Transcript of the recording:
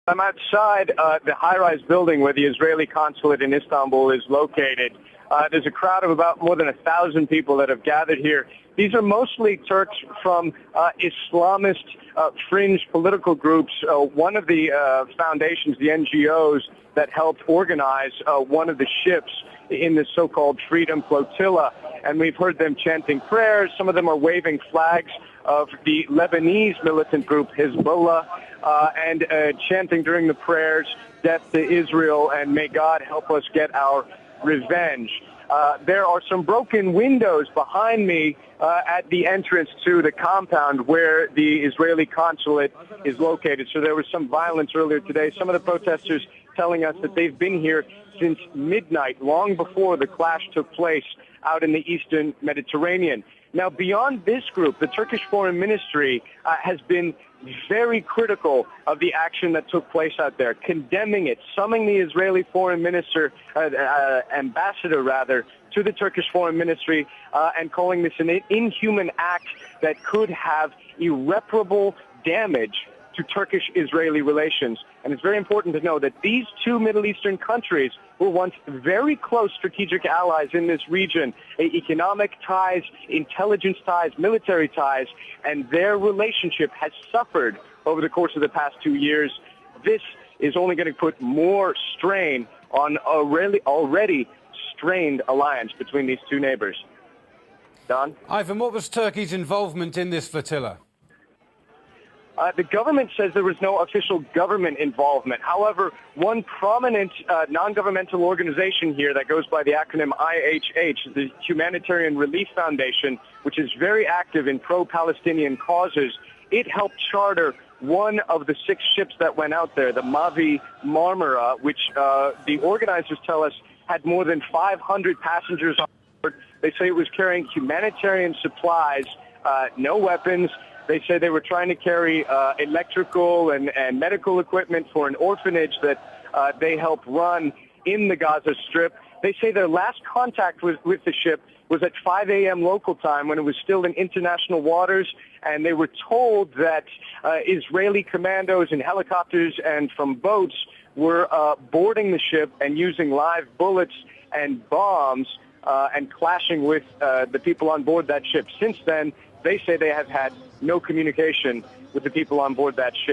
I'm outside the high-rise building where the Israeli consulate in Istanbul is located. There's a crowd of about more than 1,000 people that have gathered here. These are mostly Turks from Islamist fringe political groups. One of the foundations, the NGOs that helped organize one of the ships in the so-called Freedom Flotilla. And we've heard them chanting prayers. Some of them are waving flags of the Lebanese militant group Hezbollah and chanting during the prayers, "Death to Israel," and "May God help us get our revenge." There are some broken windows behind me at the entrance to the compound where the Israeli consulate is located. So there was some violence earlier today. Some of the protesters telling us that they've been here since midnight, long before the clash took place out in the eastern Mediterranean. Now, beyond this group, the Turkish Foreign Ministry has been very critical of the action that took place out there, condemning it, summoning the Israeli Foreign Minister, ambassador rather, to the Turkish Foreign Ministry and calling this an inhuman act that could have irreparable damage to Turkish-Israeli relations. And it's very important to know that these two Middle Eastern countries were once very close strategic allies in this region, economic ties, intelligence ties, military ties, and their relationship has suffered over the course of the past 2 years. This is only going to put more strain on already strained alliance between these two neighbors. Don? Ivan, what was Turkey's involvement in this flotilla? The government says there was no official government involvement. However, one prominent non-governmental organization here that goes by the acronym IHH, the Humanitarian Relief Foundation, which is very active in pro-Palestinian causes, it helped charter one of the 6 ships that went out there, the Mavi Marmara, which the organizers tell us had more than 500 passengers on board. They say it was carrying humanitarian supplies, no weapons. They say they were trying to carry electrical and medical equipment for an orphanage that they help run in the Gaza Strip. They say their last contact with the ship was at 5 a.m. local time when it was still in international waters, and they were told that Israeli commandos and helicopters and from boats were boarding the ship and using live bullets and bombs and clashing with the people on board that ship. Since then, they say they have had no communication with the people on board that ship.